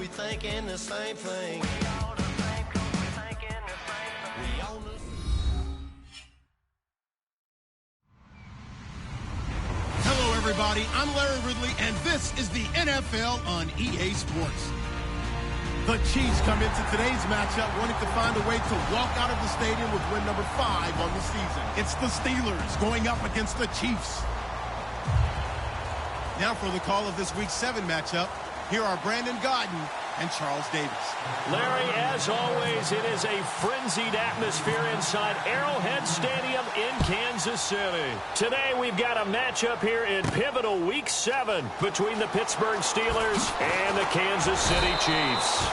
we thinking the same thing. Hello, everybody. I'm Larry Ridley, and this is the NFL on EA Sports. The Chiefs come into today's matchup wanting to find a way to walk out of the stadium with win number 5 on the season. It's the Steelers going up against the Chiefs. Now for the call of this Week 7 matchup, here are Brandon Godden and Charles Davis. Larry, as always, it is a frenzied atmosphere inside Arrowhead Stadium in Kansas City. Today we've got a matchup here in pivotal Week 7 between the Pittsburgh Steelers and the Kansas City Chiefs.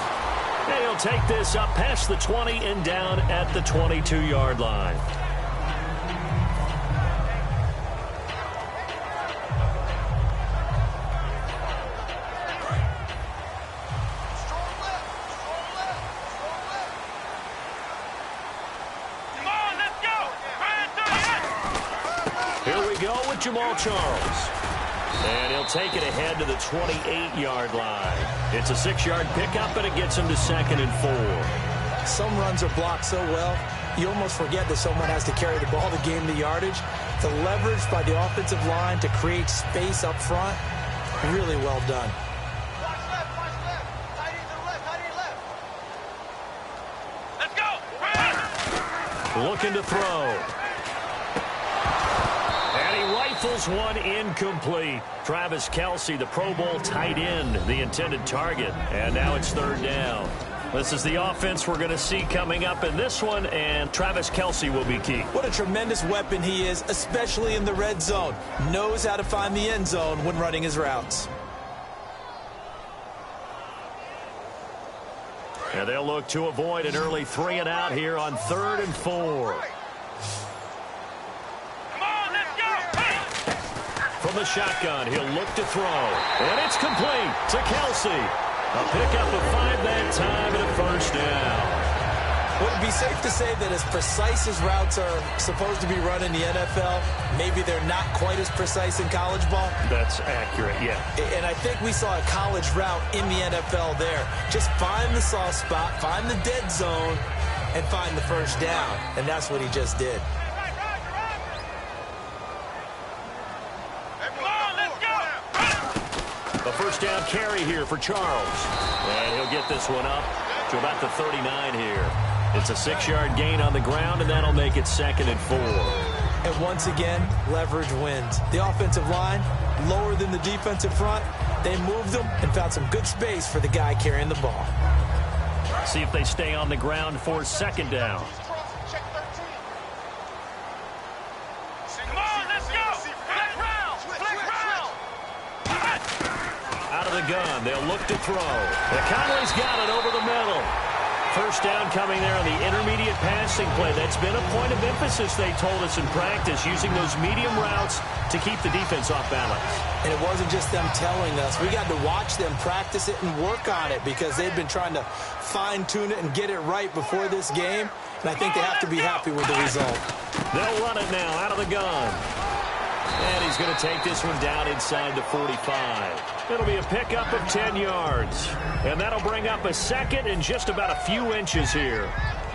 And he'll take this up past the 20 and down at the 22-yard line. Jamal Charles. And he'll take it ahead to the 28-yard line. It's a 6-yard pickup, and it gets him to 2nd and 4. Some runs are blocked so well, you almost forget that someone has to carry the ball to gain the yardage. The leverage by the offensive line to create space up front, really well done. Watch left, tight end to the left, tight end left. Let's go! Looking to throw. Rifles one incomplete. Travis Kelce, the Pro Bowl tight end, the intended target. And now it's 3rd down. This is the offense we're going to see coming up in this one, and Travis Kelce will be key. What a tremendous weapon he is, especially in the red zone. Knows how to find the end zone when running his routes. And they'll look to avoid an early 3 and out here on 3rd and 4. From the shotgun, he'll look to throw. And it's complete to Kelce. A pickup of 5 that time and a 1st down. Would it be safe to say that as precise as routes are supposed to be run in the NFL, maybe they're not quite as precise in college ball? That's accurate, yeah. And I think we saw a college route in the NFL there. Just find the soft spot, find the dead zone, and find the 1st down. And that's what he just did. A 1st down carry here for Charles. And he'll get this one up to about the 39 here. It's a 6-yard gain on the ground, and that'll make it 2nd and 4. And once again, leverage wins. The offensive line, lower than the defensive front. They moved them and found some good space for the guy carrying the ball. See if they stay on the ground for 2nd down. The gun. They'll look to throw. Conley's got it over the middle. 1st down coming there on the intermediate passing play. That's been a point of emphasis, they told us in practice, using those medium routes to keep the defense off balance. And it wasn't just them telling us. We got to watch them practice it and work on it because they've been trying to fine-tune it and get it right before this game. And I think they have to be happy with the result. They'll run it now out of the gun. And he's going to take this one down inside the 45. It'll be a pickup of 10 yards. And that'll bring up a 2nd and just about a few inches here.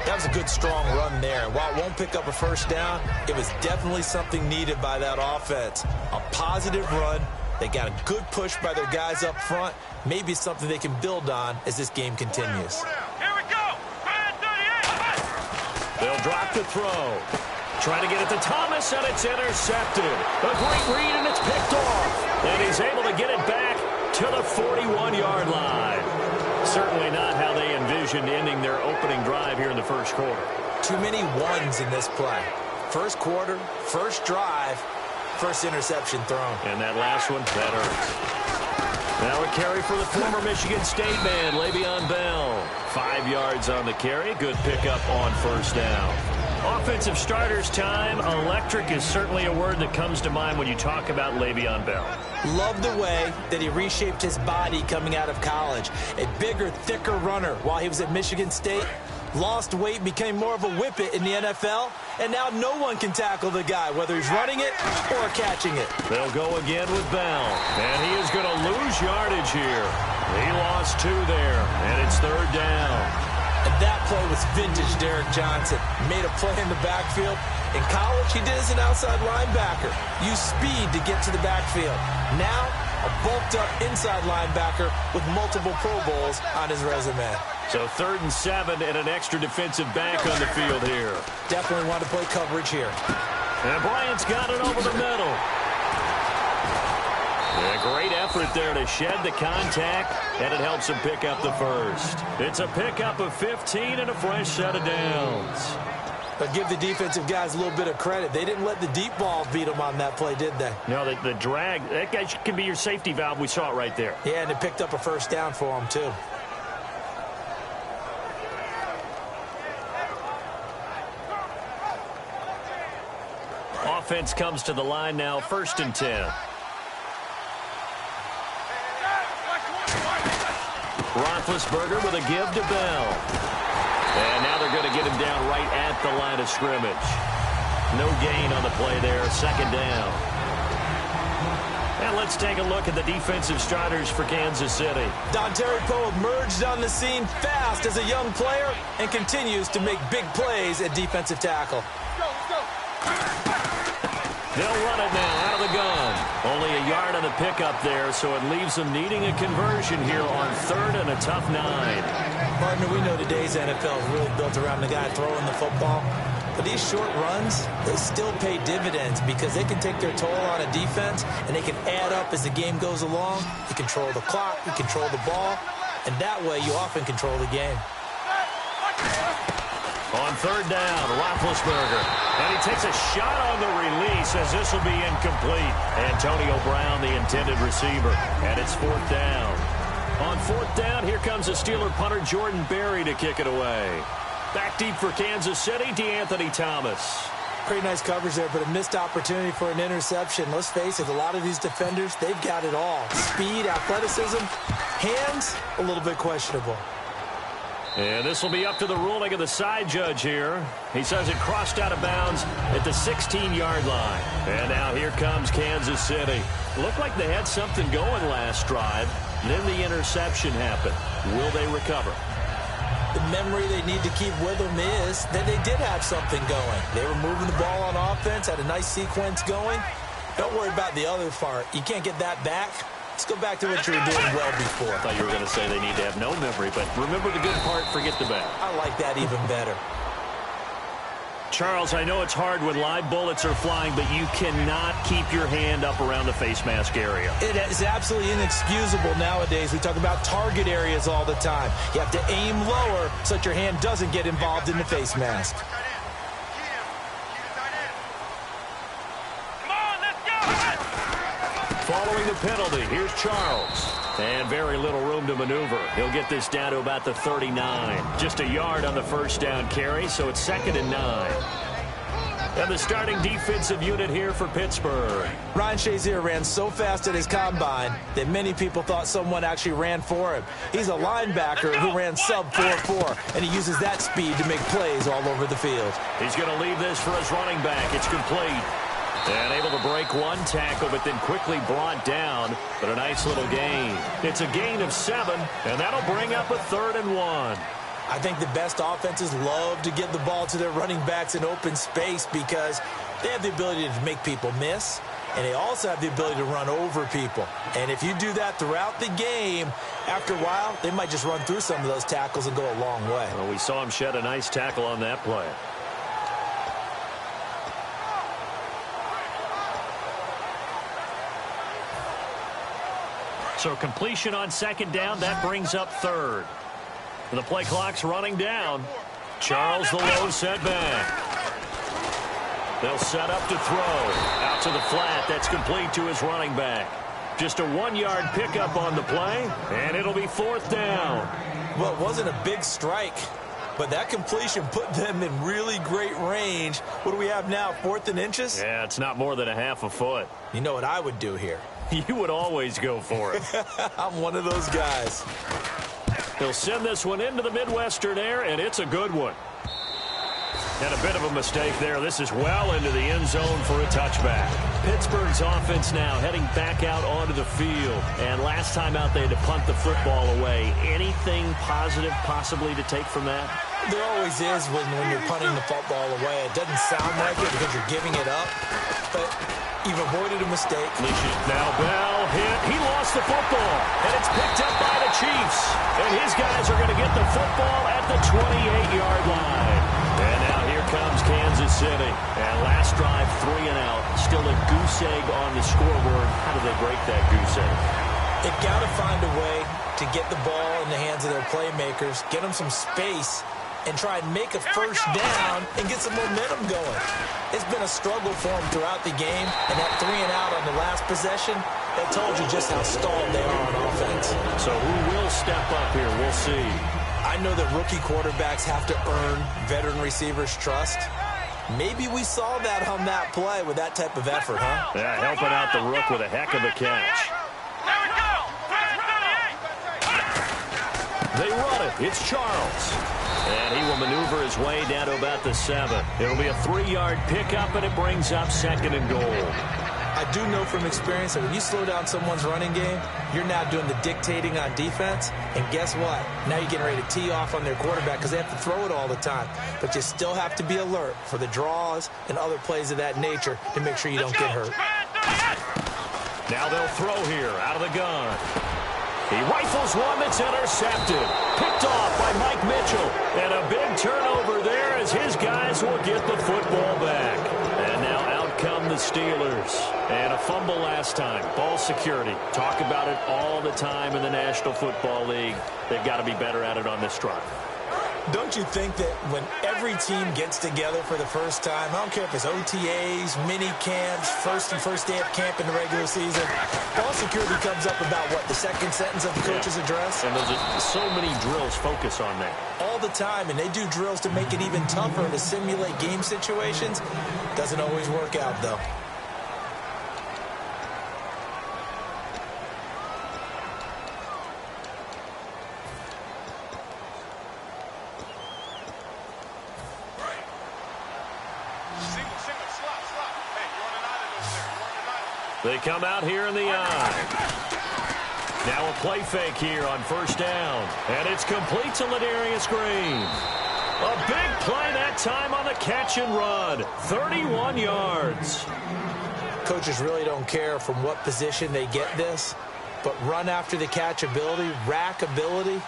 That was a good, strong run there. And while it won't pick up a 1st down, it was definitely something needed by that offense. A positive run. They got a good push by their guys up front. Maybe something they can build on as this game continues. Here we go. They'll drop the throw. Trying to get it to Thomas, and it's intercepted. A great read, and it's picked off. And he's able to get it back to the 41-yard line. Certainly not how they envisioned ending their opening drive here in the 1st quarter. Too many ones in this play. 1st quarter, 1st drive, 1st interception thrown. And that last one, that hurts. Now a carry for the former Michigan State man, Le'Veon Bell. 5 yards on the carry. Good pickup on 1st down. Offensive starters time. Electric is certainly a word that comes to mind when you talk about Le'Veon Bell. Love the way that he reshaped his body coming out of college. A bigger, thicker runner while he was at Michigan State. Lost weight, became more of a whippet in the NFL, and now no one can tackle the guy, whether he's running it or catching it. They'll go again with Bell, and he is going to lose yardage here. He lost 2 there, and it's 3rd down. And that play was vintage Derek Johnson. Made a play in the backfield. In college, he did as an outside linebacker. Used speed to get to the backfield. Now, a bulked-up inside linebacker with multiple Pro Bowls on his resume. So 3rd and 7 and an extra defensive back on the field here. Definitely want to play coverage here. And Bryant's got it over the middle. A great effort there to shed the contact, and it helps him pick up the first. It's a pickup of 15 and a fresh set of downs. But give the defensive guys a little bit of credit. They didn't let the deep ball beat them on that play, did they? No, the drag, that guy can be your safety valve. We saw it right there. Yeah, and it picked up a first down for them, too. Offense comes to the line now, 1st and 10. Roethlisberger with a give to Bell. And now they're going to get him down right at the line of scrimmage. No gain on the play there, 2nd down. And let's take a look at the defensive starters for Kansas City. Dontari Poe emerged on the scene fast as a young player and continues to make big plays at defensive tackle. They'll run it now out of the gun. Only a yard on the pickup there, so it leaves them needing a conversion here on 3rd and a tough 9. Partner, we know today's NFL is really built around the guy throwing the football. But these short runs, they still pay dividends because they can take their toll on a defense, and they can add up as the game goes along. You control the clock, you control the ball, and that way you often control the game. On 3rd down, Roethlisberger. And he takes a shot on the release as this will be incomplete. Antonio Brown, the intended receiver. And it's 4th down. On 4th down, here comes the Steeler punter Jordan Berry to kick it away. Back deep for Kansas City, DeAnthony Thomas. Pretty nice coverage there, but a missed opportunity for an interception. Let's face it, a lot of these defenders, they've got it all. Speed, athleticism, hands, a little bit questionable. And this will be up to the ruling of the side judge here. He says it crossed out of bounds at the 16-yard line. And now here comes Kansas City. Looked like they had something going last drive. Then the interception happened. Will they recover? The memory they need to keep with them is that they did have something going. They were moving the ball on offense, had a nice sequence going. Don't worry about the other part. You can't get that back. Let's go back to what you were doing well before. I thought you were going to say they need to have no memory, but remember the good part, forget the bad. I like that even better. Charles, I know it's hard when live bullets are flying, but you cannot keep your hand up around the face mask area. It is absolutely inexcusable nowadays. We talk about target areas all the time. You have to aim lower so that your hand doesn't get involved in the face mask. Following the penalty, here's Charles. And very little room to maneuver. He'll get this down to about the 39. Just a yard on the 1st down carry, so it's 2nd and 9. And the starting defensive unit here for Pittsburgh. Ryan Shazier ran so fast at his combine that many people thought someone actually ran for him. He's a linebacker who ran sub 4.4, and he uses that speed to make plays all over the field. He's going to leave this for his running back. It's complete. And able to break one tackle, but then quickly brought down. But a nice little gain. It's a gain of 7, and that'll bring up a 3rd and 1. I think the best offenses love to give the ball to their running backs in open space because they have the ability to make people miss, and they also have the ability to run over people. And if you do that throughout the game, after a while, they might just run through some of those tackles and go a long way. Well, we saw him shed a nice tackle on that play. So completion on 2nd down, that brings up 3rd. The play clock's running down. Charles the low setback. They'll set up to throw. Out to the flat, that's complete to his running back. Just a 1-yard pickup on the play, and it'll be 4th down. Well, it wasn't a big strike, but that completion put them in really great range. What do we have now, 4th and inches? Yeah, it's not more than a half a foot. You know what I would do here? You would always go for it. I'm one of those guys. He'll send this one into the Midwestern air, and it's a good one. And a bit of a mistake there. This is well into the end zone for a touchback. Pittsburgh's offense now heading back out onto the field. And last time out, they had to punt the football away. Anything positive possibly to take from that? There always is when you're punting the football away. It doesn't sound like it because you're giving it up, but you've avoided a mistake. Now Bell hit. He lost the football, and it's picked up by the Chiefs. And his guys are going to get the football at the 28-yard line. And now here comes Kansas City. And last drive, 3 and out. Still a goose egg on the scoreboard. How do they break that goose egg? They've got to find a way to get the ball in the hands of their playmakers, get them some space, and try and make a first down and get some momentum going. It's been a struggle for them throughout the game, and that 3 and out on the last possession, that told you just how stalled they are on offense. So who will step up here? We'll see. I know that rookie quarterbacks have to earn veteran receivers' trust. Maybe we saw that on that play with that type of effort, huh? Yeah, helping out the rook with a heck of a catch. They run it. It's Charles. And he will maneuver his way down to about the 7. It'll be a 3-yard pickup, and it brings up 2nd and goal. I do know from experience that when you slow down someone's running game, you're now doing the dictating on defense. And guess what? Now you're getting ready to tee off on their quarterback because they have to throw it all the time. But you still have to be alert for the draws and other plays of that nature to make sure you don't get hurt. Now they'll throw here out of the gun. He rifles one that's intercepted. Picked off by Mike Mitchell. And a big turnover there as his guys will get the football back. And now out come the Steelers. And a fumble last time. Ball security. Talk about it all the time in the National Football League. They've got to be better at it on this drive. Don't you think that when every team gets together for the first time, I don't care if it's OTAs, mini camps, first day of camp in the regular season, ball security comes up about, what, the second sentence of the coach's address? And there's so many drills focus on that. All the time, and they do drills to make it even tougher to simulate game situations. Doesn't always work out, though. They come out here in the eye. Now a play fake here on first down. And it's complete to Ladarius Green. A big play that time on the catch and run. 31 yards. Coaches really don't care from what position they get this, but run after the catch ability, rack ability,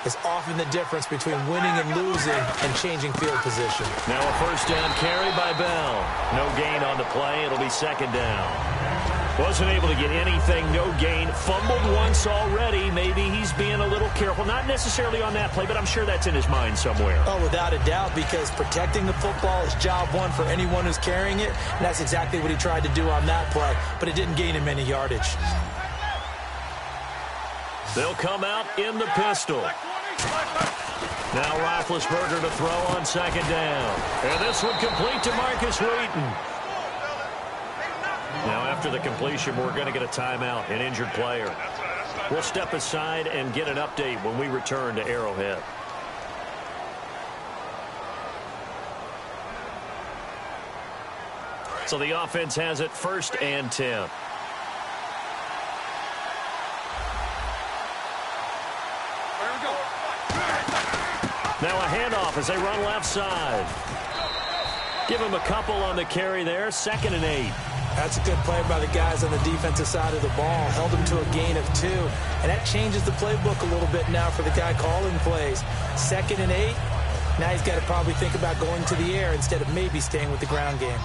is often the difference between winning and losing and changing field position. Now a first down carry by Bell. No gain on the play. It'll be 2nd down. Wasn't able to get anything, no gain. Fumbled once already. Maybe he's being a little careful. Not necessarily on that play, but I'm sure that's in his mind somewhere. Oh, without a doubt, because protecting the football is job one for anyone who's carrying it. And that's exactly what he tried to do on that play, but it didn't gain him any yardage. They'll come out in the pistol. Now Roethlisberger to throw on 2nd down. And this one complete to Marcus Wheaton. Now after the completion, we're going to get a timeout, an injured player. We'll step aside and get an update when we return to Arrowhead. So the offense has it 1st and 10. Now a handoff as they run left side. Give him a couple on the carry there. 2nd and 8. That's a good play by the guys on the defensive side of the ball. Held him to a gain of 2. And that changes the playbook a little bit now for the guy calling plays. 2nd and 8. Now he's got to probably think about going to the air instead of maybe staying with the ground game.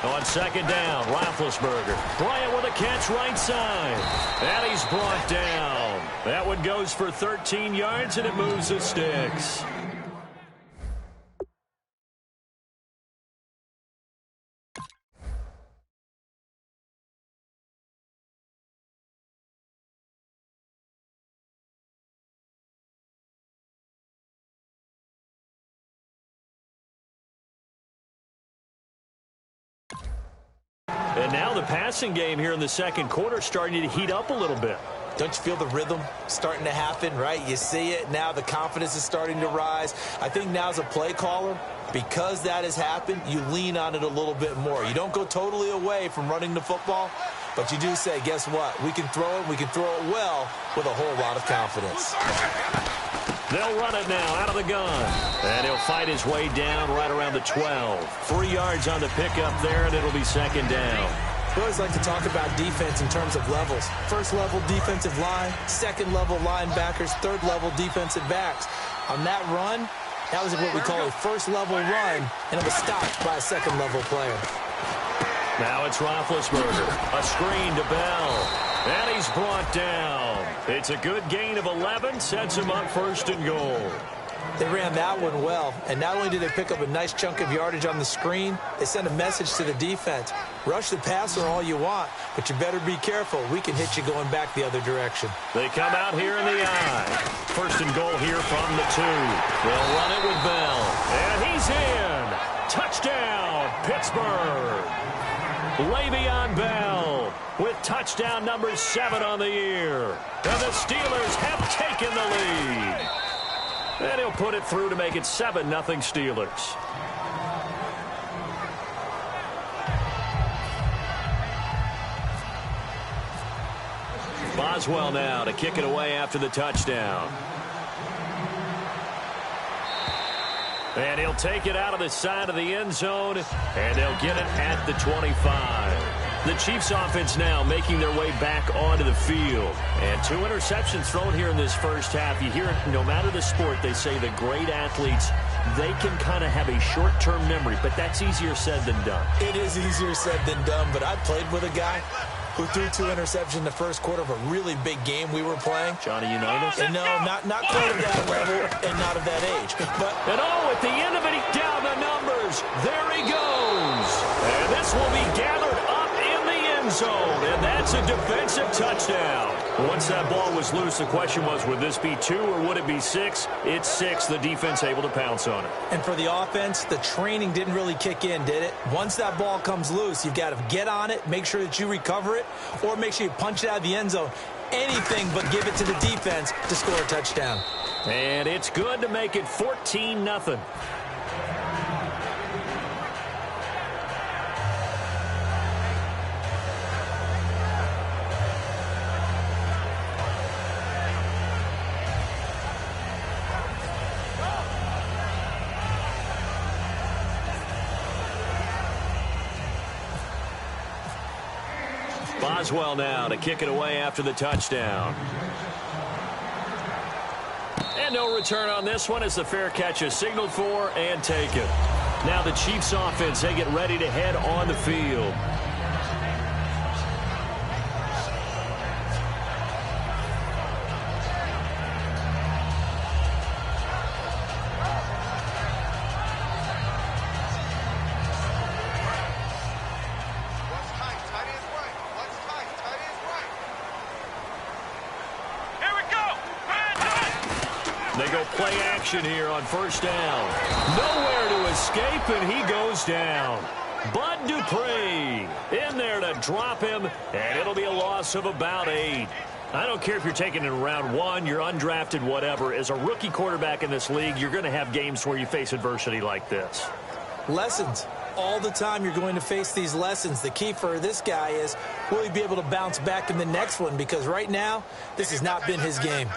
On 2nd down, Roethlisberger. Bryant with a catch right side. And he's brought down. That one goes for 13 yards, and it moves the sticks. And now the passing game here in the second quarter starting to heat up a little bit. Don't you feel the rhythm starting to happen, right? You see it now. The confidence is starting to rise. I think now as a play caller, because that has happened, you lean on it a little bit more. You don't go totally away from running the football, but you do say, guess what? We can throw it. We can throw it well with a whole lot of confidence. They'll run it now out of the gun. And he'll fight his way down right around the 12. 3 yards on the pickup there, and it'll be second down. We always like to talk about defense in terms of levels. First level defensive line, second level linebackers, third level defensive backs. On that run, that was what we call a first level run, and it was stopped by a second level player. Now it's Roethlisberger. A screen to Bell. And he's brought down. It's a good gain of 11, sets him up first and goal. They ran that one well, and not only did they pick up a nice chunk of yardage on the screen, they sent a message to the defense. Rush the passer all you want, but you better be careful. We can hit you going back the other direction. They come out here in the eye. First and goal here from the 2. They'll run it with Bell. And he's in. Touchdown, Pittsburgh. Le'Veon Bell with touchdown number 7 on the year. And the Steelers have taken the lead. And he'll put it through to make it 7-0 Steelers. Boswell now to kick it away after the touchdown. And he'll take it out of the side of the end zone, and they'll get it at the 25. The Chiefs offense now making their way back onto the field. And 2 interceptions thrown here in this first half. You hear it, no matter the sport, they say the great athletes, they can kind of have a short-term memory, but that's easier said than done. It is easier said than done, but I played with a guy who threw 2 interceptions in the first quarter of a really big game we were playing. Johnny Unitas? And no, not quite at that level and not at that age. But and at the end of it, he down the numbers. There he goes. And this will be gathered up in the end zone, and that's a defensive touchdown. Once that ball was loose, the question was, would this be 2 or would it be 6? It's 6. The defense able to pounce on it. And for the offense, the training didn't really kick in, did it? Once that ball comes loose, you've got to get on it, make sure that you recover it, or make sure you punch it out of the end zone. Anything but give it to the defense to score a touchdown. And it's good to make it 14-0. Boswell now to kick it away after the touchdown. And no return on this one as the fair catch is signaled for and taken. Now the Chiefs offense, they get ready to head on the field. They go play action here on first down. Nowhere to escape, and he goes down. Bud Dupree in there to drop him, and it'll be a loss of about 8. I don't care if you're taking it in round 1, you're undrafted, whatever. As a rookie quarterback in this league, you're going to have games where you face adversity like this. Lessons. All the time you're going to face these lessons. The key for this guy is, will he be able to bounce back in the next one? Because right now, this has not been his game.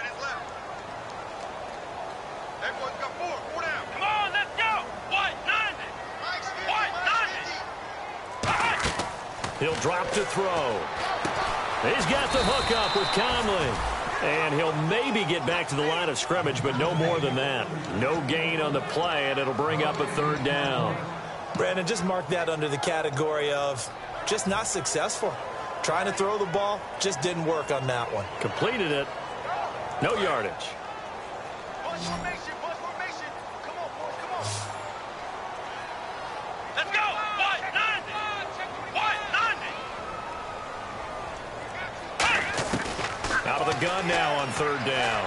He'll drop to throw. He's got the hook up with Conley. And he'll maybe get back to the line of scrimmage, but no more than that. No gain on the play, and it'll bring up a 3rd down. Brandon, just mark that under the category of just not successful. Trying to throw the ball, just didn't work on that one. Completed it. No yardage. Bus formation, bus formation. Come on, boys, come on. Let's go. White 90. White 90. Out of the gun now on 3rd down.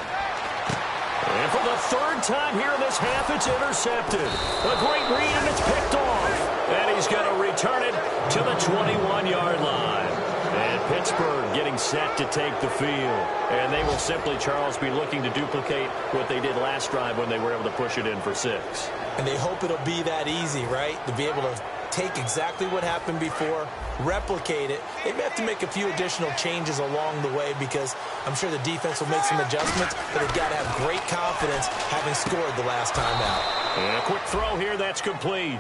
And for the 3rd time here in this half, it's intercepted. A great read, and it's picked off. And he's going to return it to the 21-yard line. And Pittsburgh getting set to take the field. And they will simply, Charles, be looking to duplicate what they did last drive when they were able to push it in for 6. And they hope it'll be that easy, right? To be able to take exactly what happened before, replicate it. They may have to make a few additional changes along the way because I'm sure the defense will make some adjustments, but they've got to have great confidence having scored the last time out. And a quick throw here, that's complete.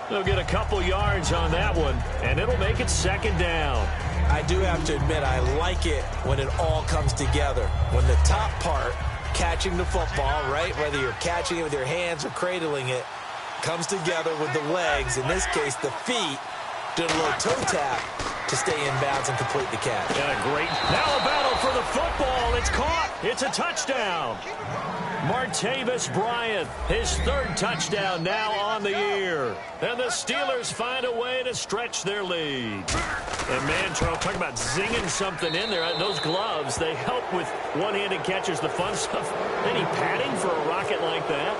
They'll get a couple yards on that one, and it'll make it 2nd down. I do have to admit, I like it when it all comes together. When the top part, catching the football, right, whether you're catching it with your hands or cradling it, comes together with the legs, in this case the feet, did a little toe tap to stay in bounds and complete the catch. And a great, now a battle for the football. It's caught. It's a touchdown. Martavis Bryant, his 3rd touchdown now on the year. And the Steelers find a way to stretch their lead. And man, Charles, talk about zinging something in there. Those gloves, they help with one-handed catches, the fun stuff. Any padding for a rocket like that?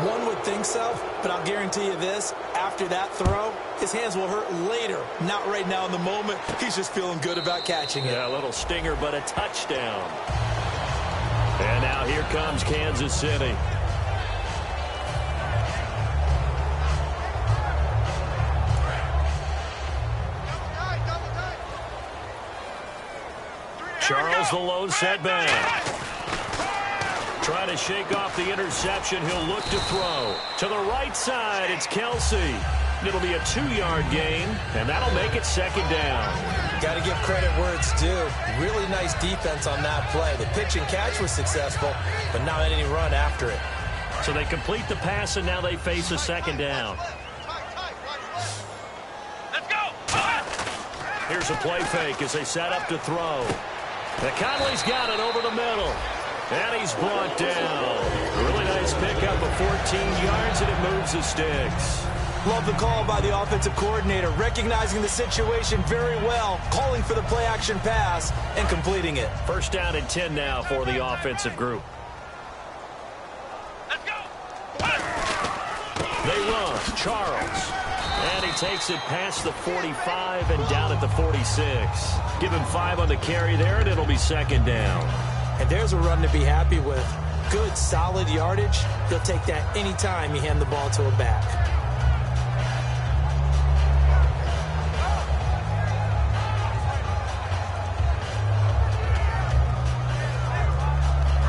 One would think so, but I'll guarantee you this, after that throw, his hands will hurt later, not right now in the moment. He's just feeling good about catching it. Yeah, a little stinger, but a touchdown. And now here comes Kansas City. Charles, the lone setback. Trying to shake off the interception. He'll look to throw. To the right side, it's Kelsey. It'll be a 2-yard gain, and that'll make it 2nd down. Got to give credit where it's due. Really nice defense on that play. The pitch and catch was successful, but not any run after it. So they complete the pass, and now they face a 2nd down. Let's go. Here's a play fake as they set up to throw. And Conley's got it over the middle. And he's brought down. Really nice pickup of 14 yards, and it moves the sticks. Love the call by the offensive coordinator, recognizing the situation very well, calling for the play-action pass, and completing it. 1st down and 10 now for the offensive group. Let's go. They run. Charles. And he takes it past the 45 and down at the 46. Give him 5 on the carry there, and it'll be 2nd down. And there's a run to be happy with. Good, solid yardage. He'll take that anytime you hand the ball to a back.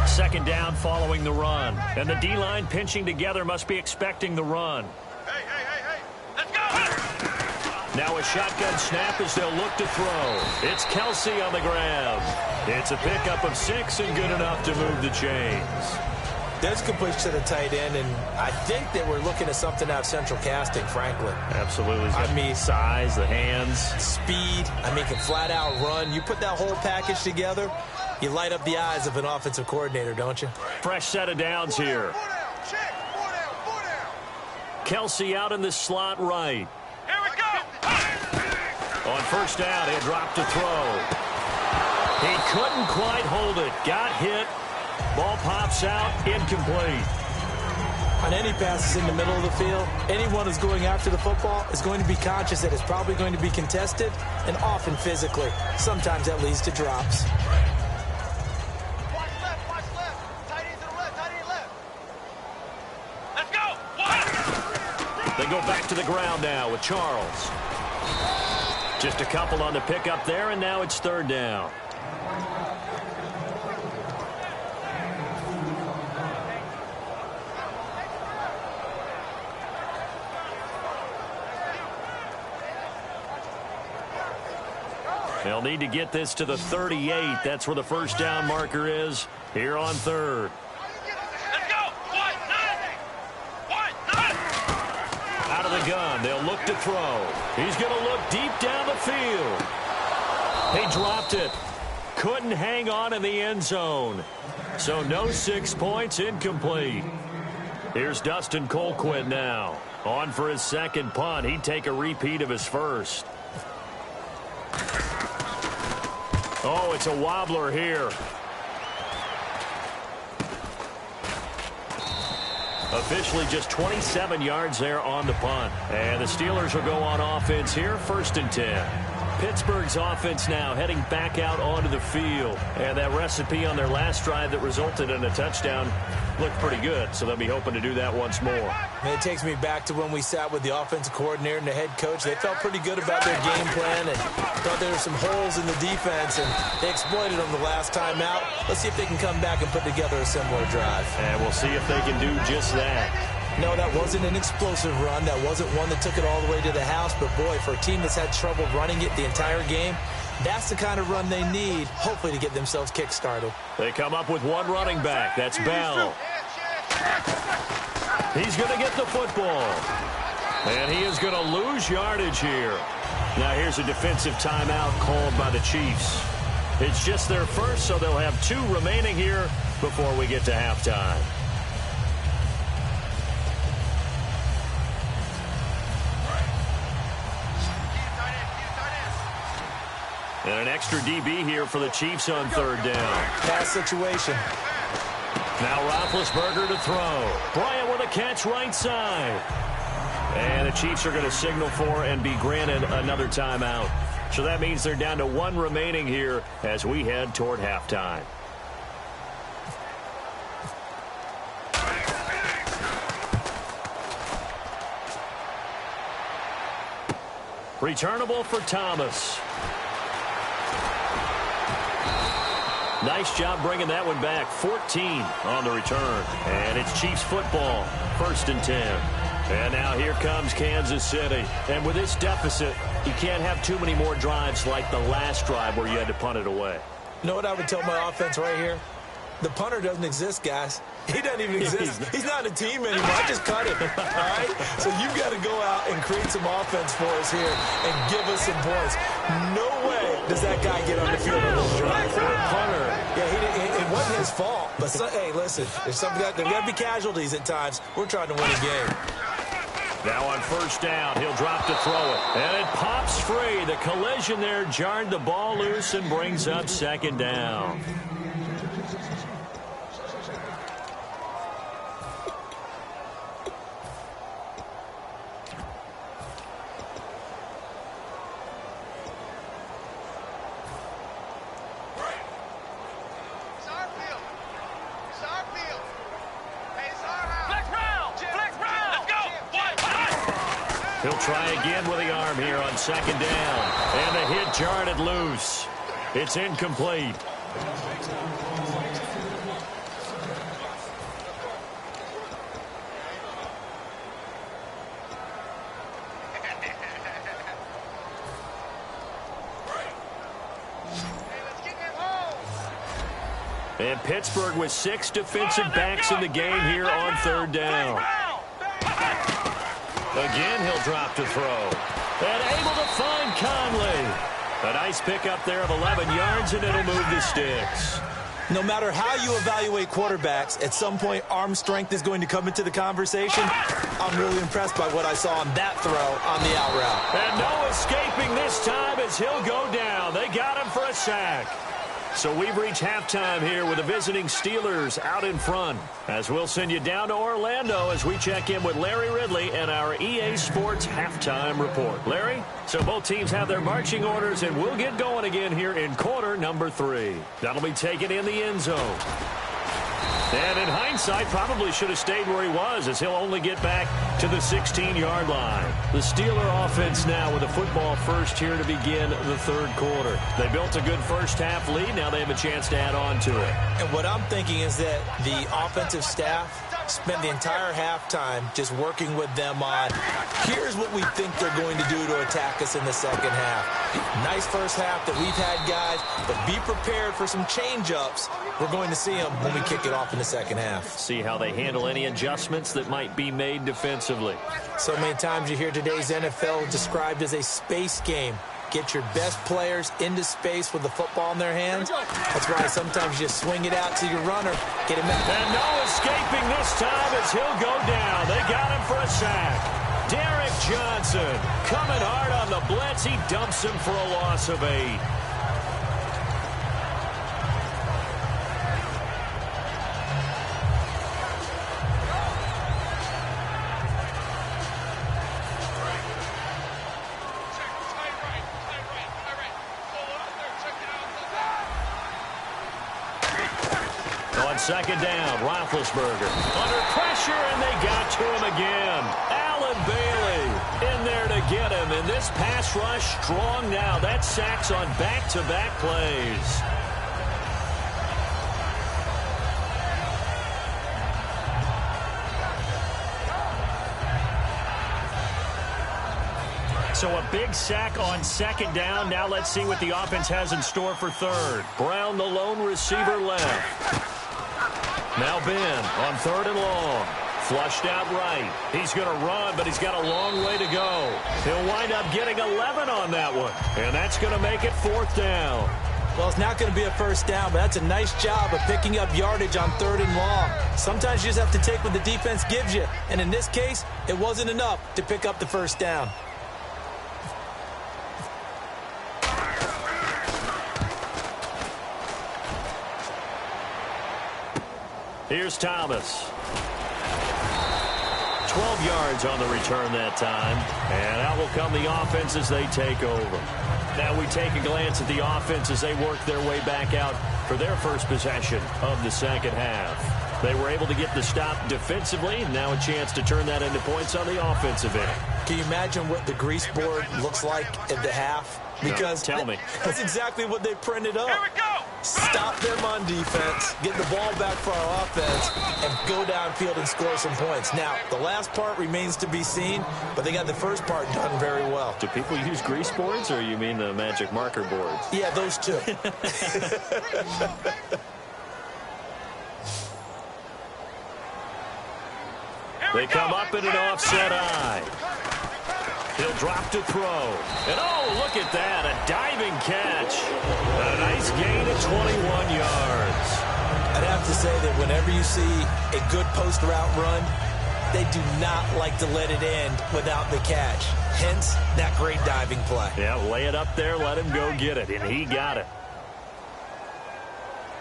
Second down following the run. And the D-line pinching together must be expecting the run. Hey. Let's go. Now a shotgun snap as they'll look to throw. It's Kelsey on the grab. It's a pickup of 6 and good enough to move the chains. There's a completion to the tight end, and I think that we're looking at something out of central casting, frankly. Absolutely. I mean, size, the hands. Speed. I mean, can flat out run. You put that whole package together, you light up the eyes of an offensive coordinator, don't you? Fresh set of downs here. 4 down. Check. 4 down. Kelsey out in the slot right. Here we go. On 1st down, he dropped to throw. He couldn't quite hold it. Got hit. Ball pops out. Incomplete. On any passes in the middle of the field, anyone who's going after the football is going to be conscious that it's probably going to be contested, and often physically. Sometimes that leads to drops. Watch left. Tight end to the left. Tight end left. Let's go. They go back to the ground now with Charles. Just a couple on the pickup there, and now it's 3rd down. They'll need to get this to the 38. That's where the 1st down marker is here on 3rd. Let's go. One, nine. Out of the gun. They'll look to throw. He's going to look deep down the field. He dropped it. Couldn't hang on in the end zone. So no 6 points, incomplete. Here's Dustin Colquitt now. On for his 2nd punt. He'd take a repeat of his 1st. Oh, it's a wobbler here. Officially just 27 yards there on the punt. And the Steelers will go on offense here, 1st and 10. Pittsburgh's offense now heading back out onto the field. And that recipe on their last drive that resulted in a touchdown looked pretty good, so they'll be hoping to do that once more. And it takes me back to when we sat with the offensive coordinator and the head coach. They felt pretty good about their game plan and thought there were some holes in the defense, and they exploited them the last time out. Let's see if they can come back and put together a similar drive. And we'll see if they can do just that. No, that wasn't an explosive run. That wasn't one that took it all the way to the house. But, boy, for a team that's had trouble running it the entire game, that's the kind of run they need, hopefully, to get themselves kick-started. They come up with one running back. That's Bell. He's going to get the football. And he is going to lose yardage here. Now, here's a defensive timeout called by the Chiefs. It's just their first, so they'll have 2 remaining here before we get to halftime. And an extra DB here for the Chiefs on 3rd down. Pass situation. Now Roethlisberger to throw. Bryant with a catch right side. And the Chiefs are going to signal for and be granted another timeout. So that means they're down to 1 remaining here as we head toward halftime. Returnable for Thomas. Nice job bringing that one back. 14 on the return. And it's Chiefs football. 1st and 10. And now here comes Kansas City. And with this deficit, you can't have too many more drives like the last drive where you had to punt it away. You know what I would tell my offense right here? The punter doesn't exist, guys. He doesn't even exist. He's not a team anymore. I just cut him. All right? So you've got to go out and create some offense for us here and give us some points. No way does that guy get on the field on this drive. For a punter. Yeah, it wasn't his fault. But, hey, listen, there's got to be casualties at times. We're trying to win a game. Now on 1st down, he'll drop to throw it. And it pops free. The collision there jarred the ball loose and brings up 2nd down. He'll try again with the arm here on 2nd down. And the hit jarred it loose. It's incomplete. And Pittsburgh with 6 defensive backs in the game here on 3rd down. Again, he'll drop to throw. And able to find Conley. A nice pickup there of 11 yards, and it'll move the sticks. No matter how you evaluate quarterbacks, at some point arm strength is going to come into the conversation. I'm really impressed by what I saw on that throw on the out route. And no escaping this time as he'll go down. They got him for a sack. So we've reached halftime here with the visiting Steelers out in front. As we'll send you down to Orlando as we check in with Larry Ridley and our EA Sports halftime report. Larry, so both teams have their marching orders, and we'll get going again here in quarter number 3. That'll be taken in the end zone. And in hindsight, probably should have stayed where he was, as he'll only get back to the 16-yard line. The Steeler offense now with a football first here to begin the 3rd quarter. They built a good first-half lead. Now they have a chance to add on to it. And what I'm thinking is that the offensive staff spent the entire halftime just working with them on, here's what we think they're going to do to attack us in the 2nd half. Nice first half that we've had, guys, but be prepared for some change-ups. We're going to see them when we kick it off in the 2nd half. See how they handle any adjustments that might be made defensively. So many times you hear today's NFL described as a space game. Get your best players into space with the football in their hands. That's why sometimes you just swing it out to your runner. Get him out. And no escaping this time as he'll go down. They got him for a sack. Derek Johnson coming hard on the blitz. He dumps him for a loss of 8. On second down, Roethlisberger under pressure, and they got to him again. Allen Bailey in there to get him, and this pass rush strong now. That's sacks on back-to-back plays. So a big sack on second down. Now let's see what the offense has in store for third. Brown, the lone receiver, left. Now Ben on third and long. Flushed out right. He's going to run, but he's got a long way to go. He'll wind up getting 11 on that one. And that's going to make it fourth down. Well, it's not going to be a first down, but that's a nice job of picking up yardage on third and long. Sometimes you just have to take what the defense gives you. And in this case, it wasn't enough to pick up the first down. Here's Thomas. 12 yards on the return that time. And out will come the offense as they take over. Now we take a glance at the offense as they work their way back out for their first possession of the second half. They were able to get the stop defensively, and now a chance to turn that into points on the offensive end. Can you imagine what the grease board looks like at the half? Because no, tell me. That's exactly what they printed up. Here we go. Stop them on defense, get the ball back for our offense, and go downfield and score some points. Now, the last part remains to be seen, but they got the first part done very well. Do people use grease boards, or you mean the magic marker boards? Yeah, those two. They come up in an offset eye. He'll drop to throw. And oh, look at that, a diving catch. A nice gain of 21 yards. I'd have to say that whenever you see a good post route run, they do not like to let it end without the catch. Hence, that great diving play. Yeah, lay it up there, let him go get it, and he got it.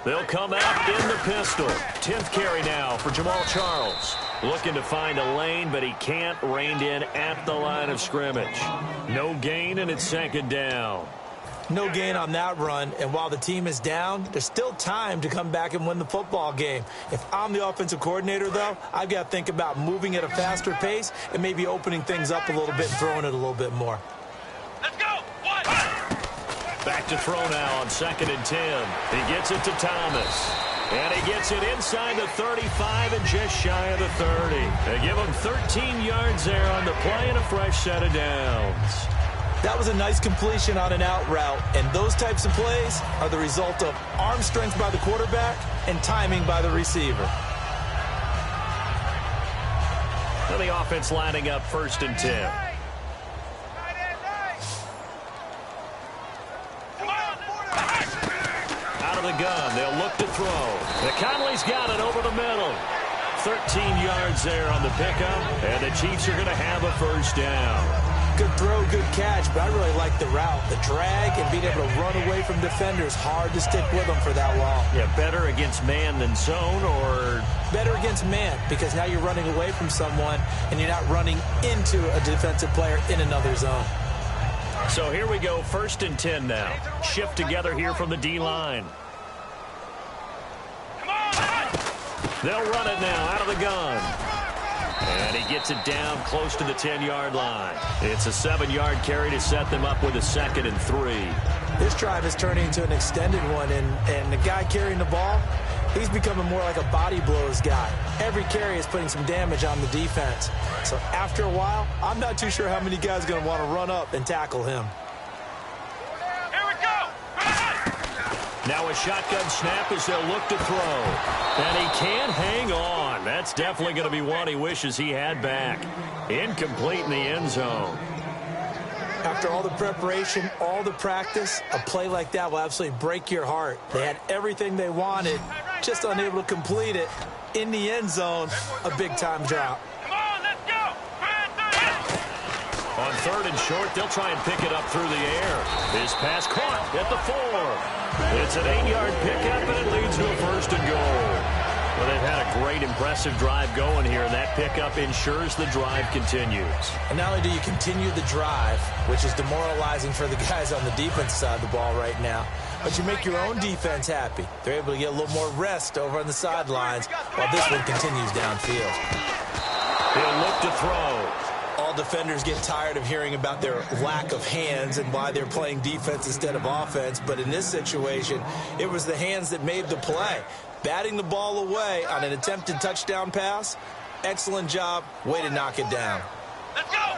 They'll come out in the pistol. 10th carry now for Jamal Charles. Looking to find a lane, but he can't. Reined in at the line of scrimmage. No gain, and it's second down. No gain on that run, and while the team is down, there's still time to come back and win the football game. If I'm the offensive coordinator, though, I've got to think about moving at a faster pace and maybe opening things up a little bit and throwing it a little bit more. Let's go. One. Back to throw now on second and 10. He gets it to Thomas. And he gets it inside the 35 and just shy of the 30. They give him 13 yards there on the play and a fresh set of downs. That was a nice completion on an out route, and those types of plays are the result of arm strength by the quarterback and timing by the receiver. And the offense lining up first and 10. Out of the gun, they'll look to throw. Conley's got it over the middle. 13 yards there on the pickup, and the Chiefs are going to have a first down. Good throw, good catch, but I really like the route. The drag and being able to run away from defenders, hard to stick with them for that long. Yeah, better against man than zone, or? Better against man, because now you're running away from someone, and you're not running into a defensive player in another zone. So here we go, first and 10 now. Shift together here from the D-line. They'll run it now out of the gun. And he gets it down close to the 10-yard line. It's a 7-yard carry to set them up with a 2nd and 3. This drive is turning into an extended one, and the guy carrying the ball, he's becoming more like a body blows guy. Every carry is putting some damage on the defense. So after a while, I'm not too sure how many guys are going to want to run up and tackle him. Here we go. Now a shotgun snap as they'll look to throw. And he can't hang on. That's definitely going to be one he wishes he had back. Incomplete in the end zone. After all the preparation, all the practice, a play like that will absolutely break your heart. They had everything they wanted, just unable to complete it. In the end zone, a big-time drop. Come on, let's go. On 3rd and short, they'll try and pick it up through the air. His pass caught at the 4. It's an 8-yard pickup, and it leads to a 1st and goal. Well, they've had a great, impressive drive going here, and that pickup ensures the drive continues. And not only do you continue the drive, which is demoralizing for the guys on the defense side of the ball right now, but you make your own defense happy. They're able to get a little more rest over on the sidelines while this one continues downfield. He'll look to throw. All defenders get tired of hearing about their lack of hands and why they're playing defense instead of offense. But in this situation, it was the hands that made the play. Batting the ball away on an attempted touchdown pass. Excellent job. Way to knock it down. Let's go.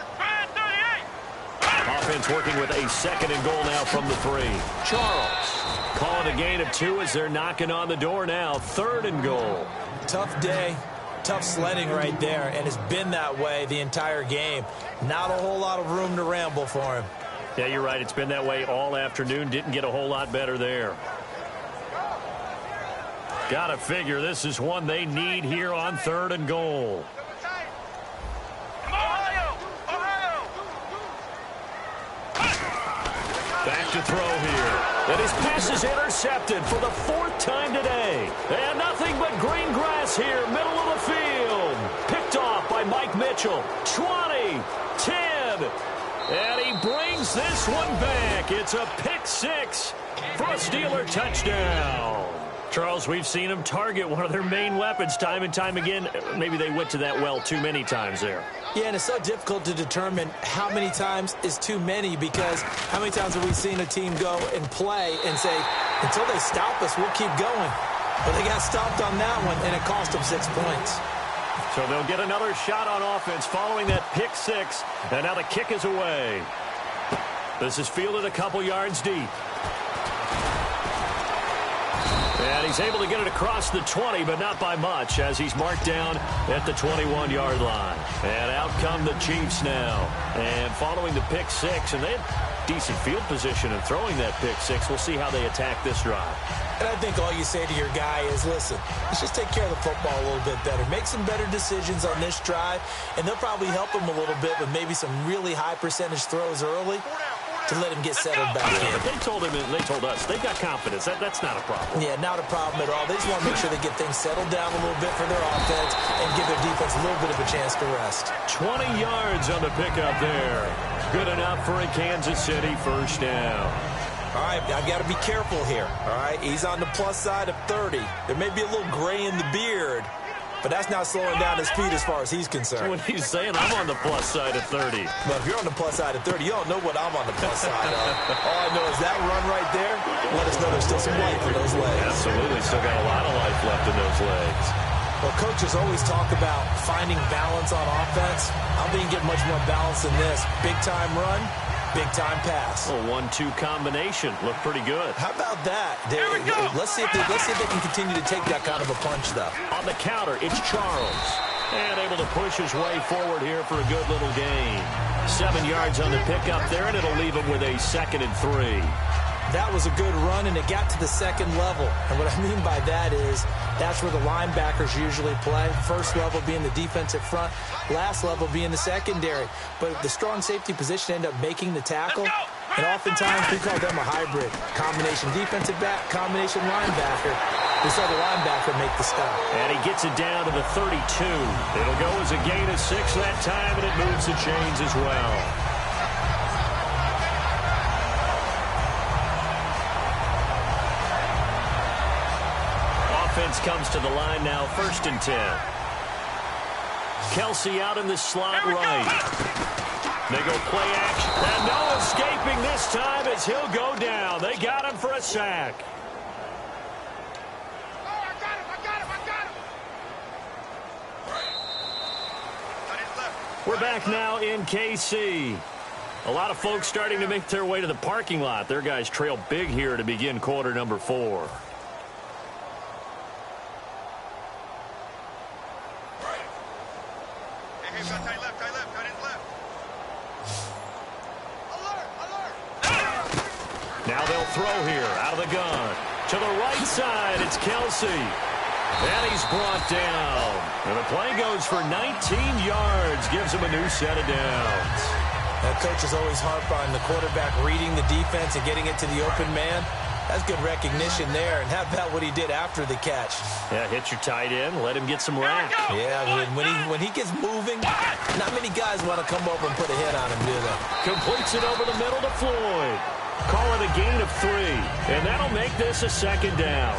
38. Offense working with a 2nd and goal now from the 3. Charles calling a gain of 2 as they're knocking on the door now. 3rd and goal. Tough day. Tough sledding right there, and it's been that way the entire game. Not a whole lot of room to ramble for him. Yeah, you're right. It's been that way all afternoon. Didn't get a whole lot better there. Gotta figure this is one they need here on 3rd and goal. Ohio. Back to throw here. And his pass is intercepted for the 4th time today. And nothing but green grass here, middle of the field. Picked off by Mike Mitchell. 20, 10. And he brings this one back. It's a pick 6 for a Steeler touchdown. Charles, we've seen them target one of their main weapons time and time again. Maybe they went to that well too many times there. Yeah, and it's so difficult to determine how many times is too many, because how many times have we seen a team go and play and say, until they stop us, we'll keep going. But they got stopped on that one, and it cost them 6 points. So they'll get another shot on offense following that pick 6, and now the kick is away. This is fielded a couple yards deep. And he's able to get it across the 20, but not by much, as he's marked down at the 21-yard line. And out come the Chiefs now. And following the pick 6, and they had decent field position in throwing that pick 6. We'll see how they attack this drive. And I think all you say to your guy is, listen, let's just take care of the football a little bit better. Make some better decisions on this drive, and they'll probably help him a little bit with maybe some really high percentage throws early to let him get settled back in. But they told him, and they told us, they've got confidence. That's not a problem. Yeah, not a problem at all. They just want to make sure they get things settled down a little bit for their offense and give their defense a little bit of a chance to rest. 20 yards on the pickup there. Good enough for a Kansas City first down. All right, I've got to be careful here, all right? He's on the plus side of 30. There may be a little gray in the beard, but that's not slowing down his speed as far as he's concerned. When he's saying I'm on the plus side of 30. But if you're on the plus side of 30, you don't know what I'm on the plus side of. All I know is that run right there, let us know there's still some life in those legs. Absolutely, still got a lot of life left in those legs. Well, coaches always talk about finding balance on offense. I don't think you get much more balance than this. Big-time run, big-time pass. A 1-2 combination. Looked pretty good. How about that? Let's see if they can continue to take that kind of a punch, though. On the counter, it's Charles. And able to push his way forward here for a good little gain. 7 yards on the pickup there, and it'll leave him with a 2nd and 3. That was a good run, and it got to the second level. And what I mean by that is that's where the linebackers usually play. First level being the defensive front, last level being the secondary. But the strong safety position ended up making the tackle. And oftentimes we call them a hybrid. Combination defensive back, combination linebacker. We saw the linebacker make the stop. And he gets it down to the 32. It'll go as a gain of 6 that time, and it moves the chains as well. Offense comes to the line now, 1st and 10. Kelsey out in the slot right. They go play action. And no escaping this time as he'll go down. They got him for a sack. I got him. We're back now in KC. A lot of folks starting to make their way to the parking lot. Their guys trail big here to begin quarter number 4. Tight left, tight left. Alert. Now they'll throw here out of the gun. To the right side, it's Kelsey. And he's brought down. And the play goes for 19 yards. Gives him a new set of downs. Now, coaches always harp on the quarterback reading the defense and getting it to the open man. That's good recognition there. And how about what he did after the catch? Yeah, hit your tight end. Let him get some rack. Yeah, when he gets moving, not many guys want to come over and put a hit on him, do they? Completes it over the middle to Floyd. Call it a gain of 3, and that'll make this a second down.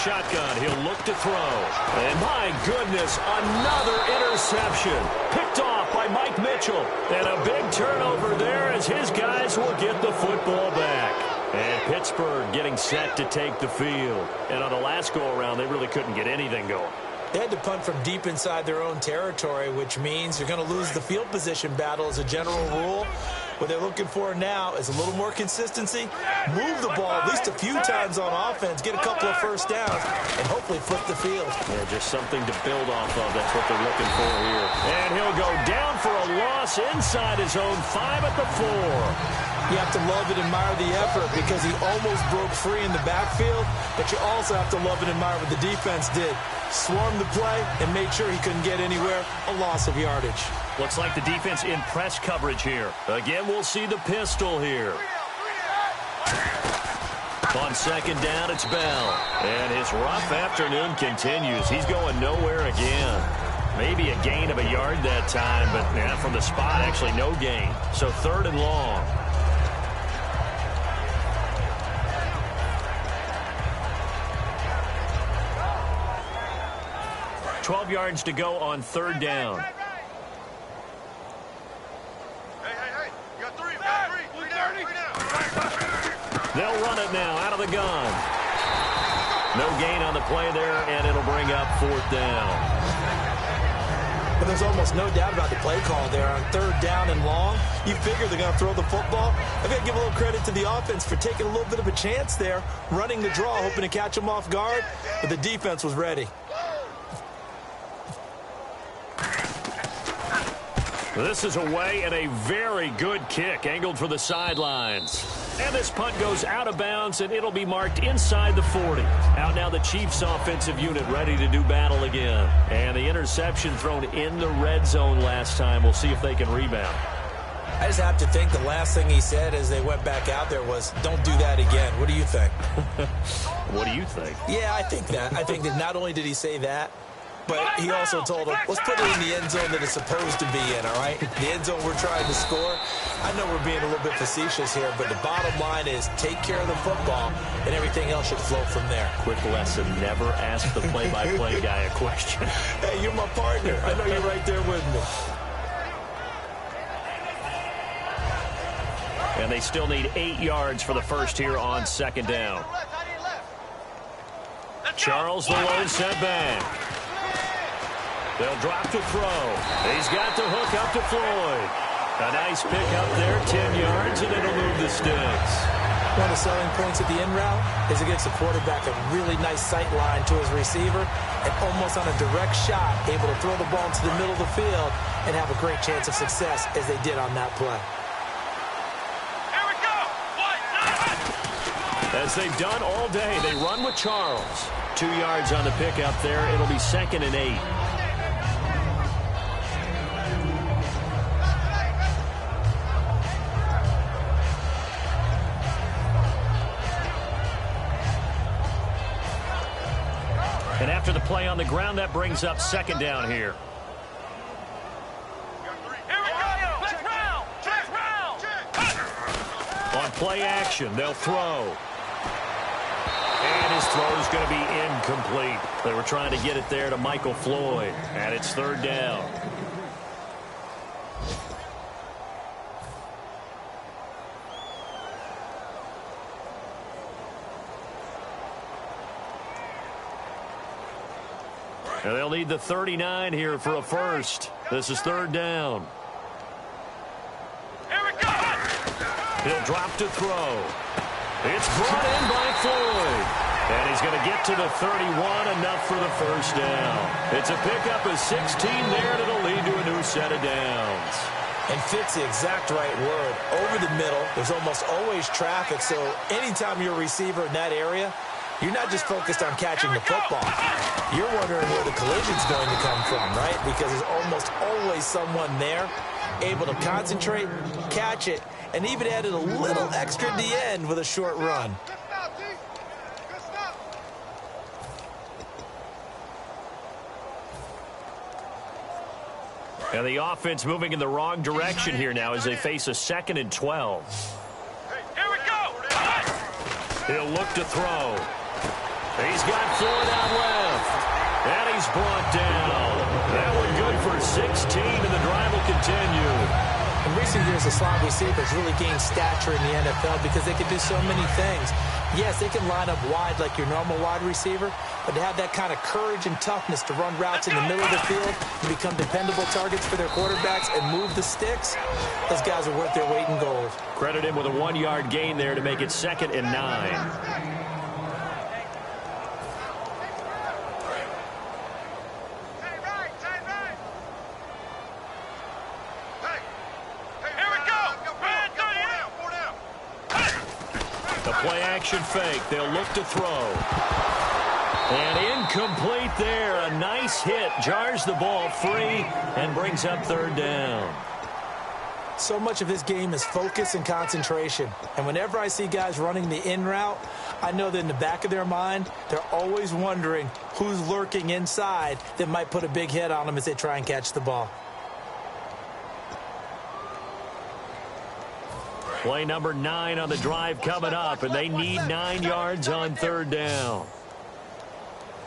Shotgun, he'll look to throw. And my goodness, another interception. Picked off by Mike Mitchell. And a big turnover there as his guys will get the football back. And Pittsburgh getting set to take the field. And on the last go-around, they really couldn't get anything going. They had to punt from deep inside their own territory, which means you're going to lose the field position battle as a general rule. What they're looking for now is a little more consistency, move the ball at least a few times on offense, get a couple of first downs, and hopefully flip the field. Yeah, just something to build off of. That's what they're looking for here. And he'll go down for a loss inside his own 5 at the 4. You have to love and admire the effort because he almost broke free in the backfield, but you also have to love and admire what the defense did. Swarmed the play and made sure he couldn't get anywhere, a loss of yardage. Looks like the defense in press coverage here. Again, we'll see the pistol here. On second down, it's Bell. And his rough afternoon continues. He's going nowhere again. Maybe a gain of a yard that time, but from the spot, actually no gain. So 3rd and long. 12 yards to go on 3rd down. Hey, you got 3, three down. They'll run it now out of the gun. No gain on the play there, and it'll bring up 4th down. But there's almost no doubt about the play call there on 3rd down and long. You figure they're going to throw the football. I've got to give a little credit to the offense for taking a little bit of a chance there, running the draw, hoping to catch them off guard, but the defense was ready. This is away and a very good kick angled for the sidelines. And this punt goes out of bounds, and it'll be marked inside the 40. Out now the Chiefs offensive unit ready to do battle again. And the interception thrown in the red zone last time. We'll see if they can rebound. I just have to think the last thing he said as they went back out there was, don't do that again. What do you think? What do you think? Yeah, I think that. I think that not only did he say that, but he also told them, let's put it in the end zone that it's supposed to be in, all right? The end zone we're trying to score. I know we're being a little bit facetious here, but the bottom line is take care of the football, and everything else should flow from there. Quick lesson, never ask the play-by-play guy a question. Hey, you're my partner. I know you're right there with me. And they still need 8 yards for the first here on 2nd down. Charles, the lone setback. They'll drop to throw. He's got the hook up to Floyd. A nice pick up there, 10 yards, and it'll move the sticks. One of the selling points of the in route is it gives the quarterback a really nice sight line to his receiver and almost on a direct shot, able to throw the ball into the middle of the field and have a great chance of success as they did on that play. Here we go. As they've done all day, they run with Charles. 2 yards on the pickup there. It'll be 2nd and 8. And after the play on the ground, that brings up 2nd down here. On play action, they'll throw. And his throw is going to be incomplete. They were trying to get it there to Michael Floyd. And it's 3rd down. And they'll need the 39 here for a first. This is 3rd down. Here we go. He'll drop to throw. It's brought in by Floyd. And he's going to get to the 31, enough for the first down. It's a pickup of 16 there, and it'll lead to a new set of downs. And fit's the exact right word. Over the middle, there's almost always traffic, so anytime you're a receiver in that area, you're not just focused on catching the football. You're wondering where the collision's going to come from, right? Because there's almost always someone there able to concentrate, catch it, and even added a little extra at the end with a short run. And the offense moving in the wrong direction here now as they face a 2nd and 12. Here we go. He'll look to throw. He's got 4 down left. And he's brought down. That one good for 16, and the drive will continue. In recent years, the slot receivers really gained stature in the NFL because they can do so many things. Yes, they can line up wide like your normal wide receiver, but to have that kind of courage and toughness to run routes in the middle of the field and become dependable targets for their quarterbacks and move the sticks, those guys are worth their weight in gold. Credit him with a 1-yard gain there to make it 2nd and 9. Play-action fake. They'll look to throw. And incomplete there. A nice hit. Jars the ball free and brings up 3rd down. So much of this game is focus and concentration. And whenever I see guys running the in route, I know that in the back of their mind, they're always wondering who's lurking inside that might put a big hit on them as they try and catch the ball. Play number 9 on the drive coming up, and they need 9 yards on 3rd down.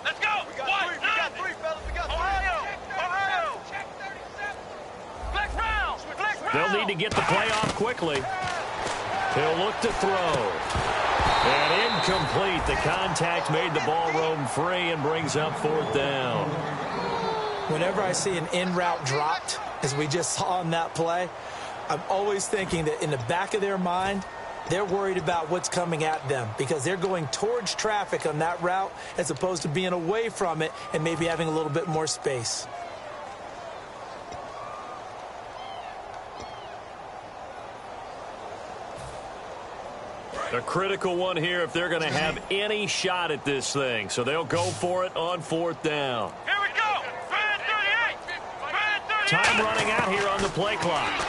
Let's go. We got three, fellas. We got Ohio. Check 37. Flex round. They'll need to get the play off quickly. He'll look to throw. And incomplete. The contact made the ball roam free and brings up 4th down. Whenever I see an in route dropped, as we just saw on that play, I'm always thinking that in the back of their mind, they're worried about what's coming at them because they're going towards traffic on that route as opposed to being away from it and maybe having a little bit more space. A critical one here if they're going to have any shot at this thing. So they'll go for it on 4th down. Here we go. 38. Time running out here on the play clock.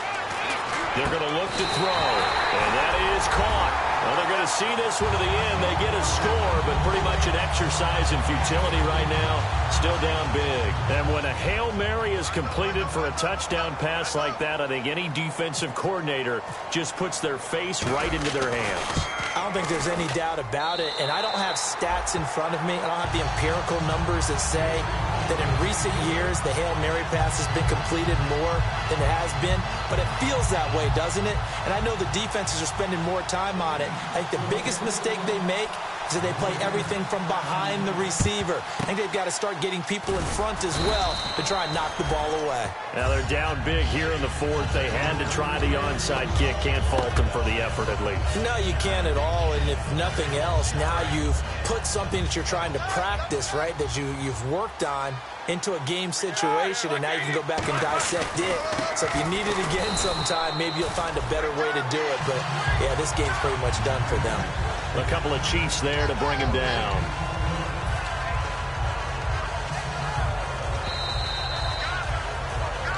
They're going to look to throw, and that is caught. Well, they're going to see this one to the end. They get a score, but pretty much an exercise in futility right now. Still down big. And when a Hail Mary is completed for a touchdown pass like that, I think any defensive coordinator just puts their face right into their hands. I don't think there's any doubt about it, and I don't have stats in front of me. I don't have the empirical numbers that say that in recent years the Hail Mary pass has been completed more than it has been, but it feels that way, doesn't it? And I know the defenses are spending more time on it. I think the biggest mistake they make is that they play everything from behind the receiver. I think they've got to start getting people in front as well to try and knock the ball away. Now they're down big here in the 4th. They had to try the onside kick. Can't fault them for the effort at least. No, you can't at all. And if nothing else, now you've put something that you're trying to practice, right, that you've worked on into a game situation, and now you can go back and dissect it. So if you need it again sometime, maybe you'll find a better way to do it. But, yeah, this game's pretty much done for them. A couple of Chiefs there to bring him down.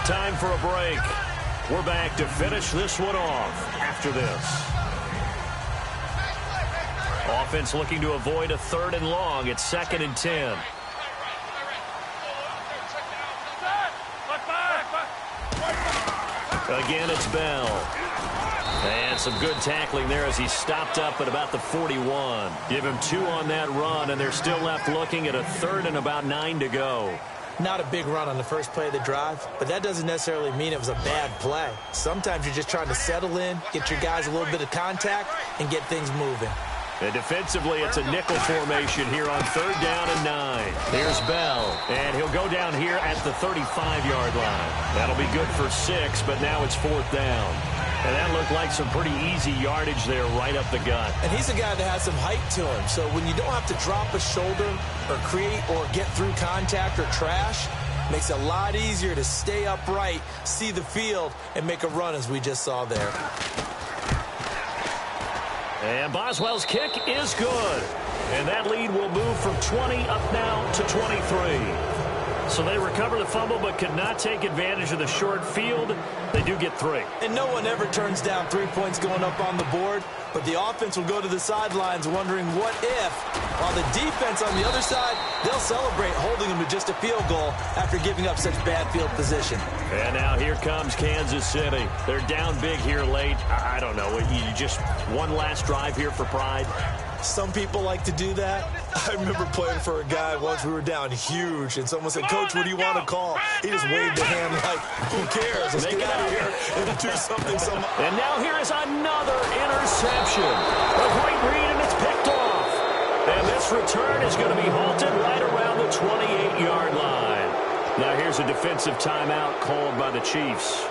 Time for a break. We're back to finish this one off after this. Offense looking to avoid a 3rd and long. It's 2nd and 10. Again, it's Bell. And some good tackling there as he stopped up at about the 41. Give him 2 on that run, and they're still left looking at a 3rd and about 9 to go. Not a big run on the first play of the drive, but that doesn't necessarily mean it was a bad play. Sometimes you're just trying to settle in, get your guys a little bit of contact, and get things moving. And defensively, it's a nickel formation here on 3rd down and 9. Here's Bell, and he'll go down here at the 35-yard line. That'll be good for 6, but now it's 4th down. And that looked like some pretty easy yardage there right up the gut. And he's a guy that has some height to him, so when you don't have to drop a shoulder or create or get through contact or trash, makes it a lot easier to stay upright, see the field, and make a run as we just saw there. And Boswell's kick is good. And that lead will move from 20 up now to 23. So they recover the fumble but could not take advantage of the short field. They do get 3. And no one ever turns down 3 points going up on the board, but the offense will go to the sidelines wondering what if, while the defense on the other side, they'll celebrate holding them to just a field goal after giving up such bad field position. And now here comes Kansas City. They're down big here late. I don't know. You just one last drive here for pride? Some people like to do that. I remember playing for a guy once. We were down huge, and someone said, "Coach, what do you want to call?" He just waved a hand like, "Who cares? Let's get out of here and do something." And now here is another interception. A great read, and it's picked off. And this return is going to be halted right around the 28-yard line. Now here's a defensive timeout called by the Chiefs.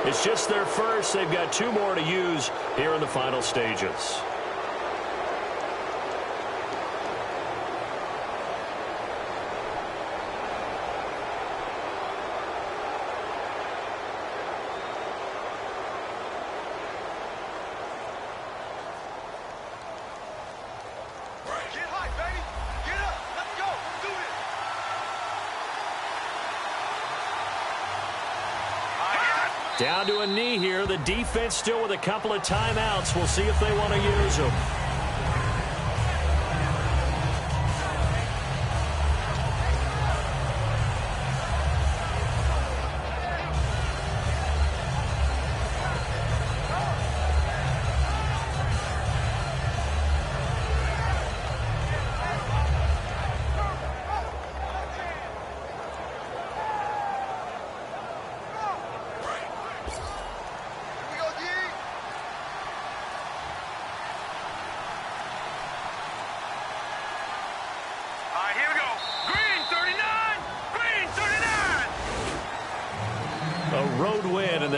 It's just their first. They've got 2 more to use here in the final stages. Down to a knee here. The defense still with a couple of timeouts. We'll see if they want to use them.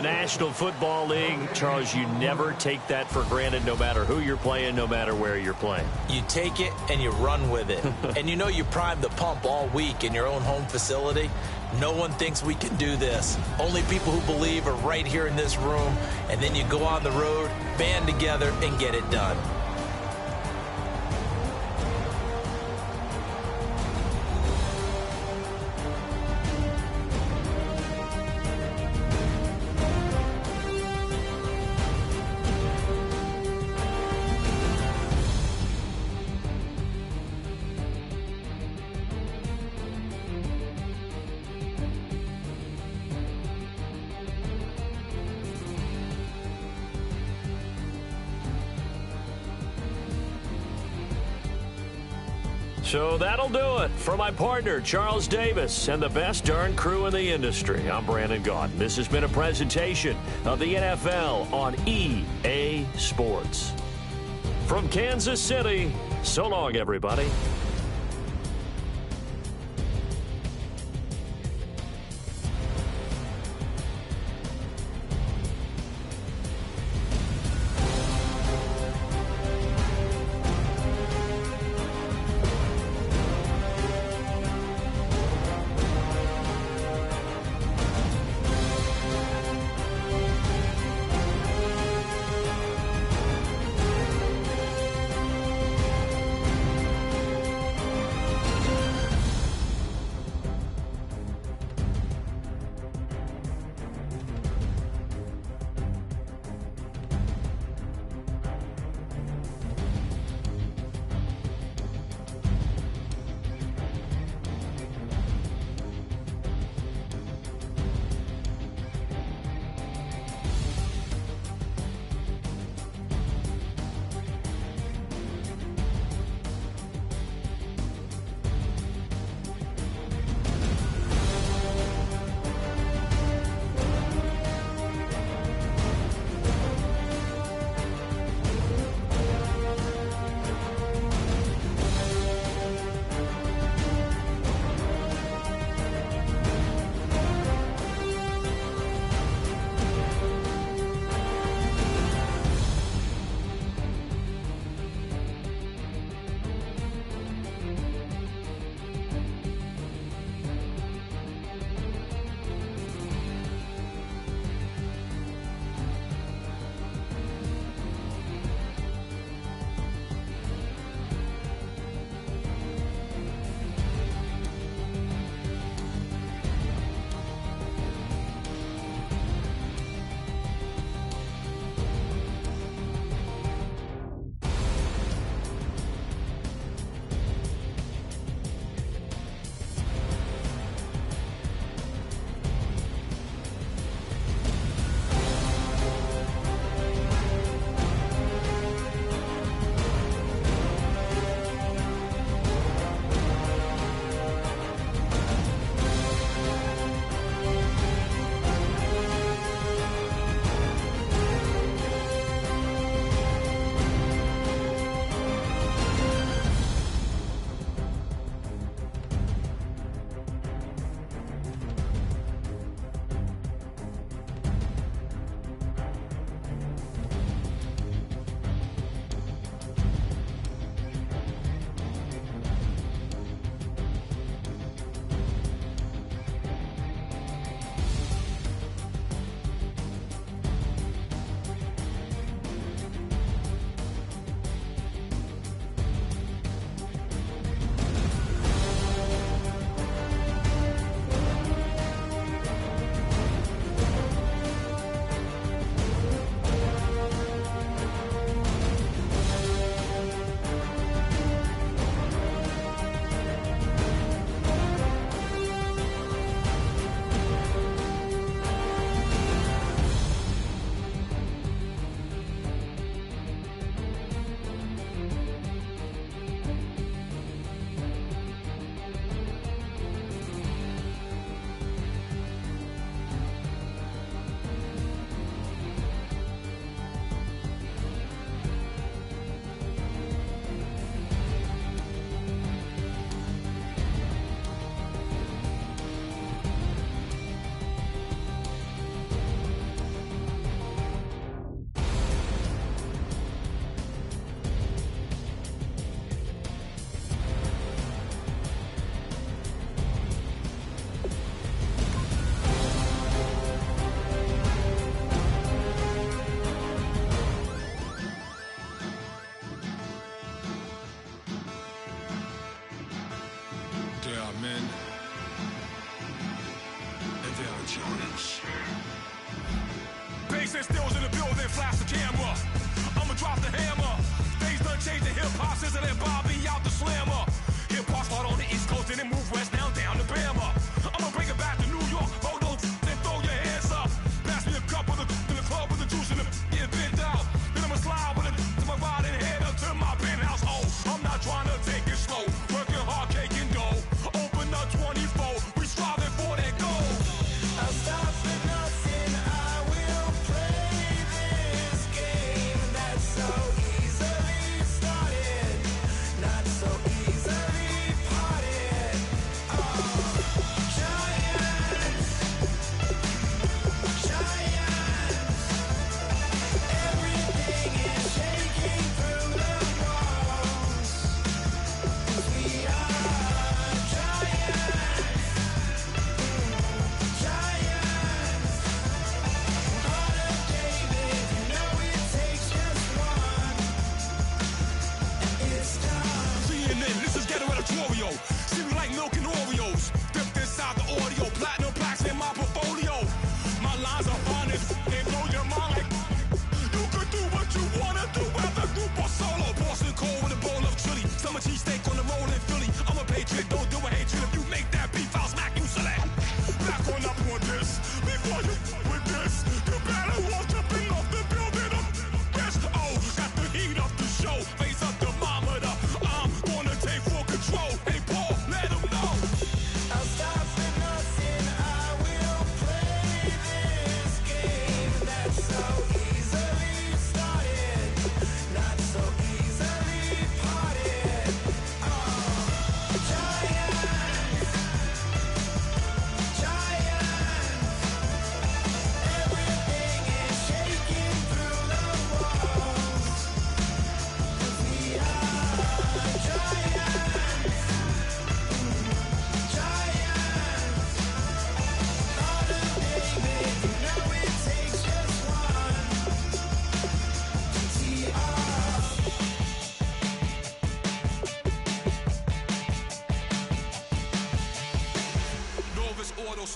National Football League, Charles, you never take that for granted no matter who you're playing, no matter where you're playing. You take it and you run with it. And you know you primed the pump all week in your own home facility. No one thinks we can do this. Only people who believe are right here in this room. And then you go on the road, band together, and get it done. So that'll do it for my partner, Charles Davis, and the best darn crew in the industry. I'm Brandon Gaudin. This has been a presentation of the NFL on EA Sports. From Kansas City, so long, everybody.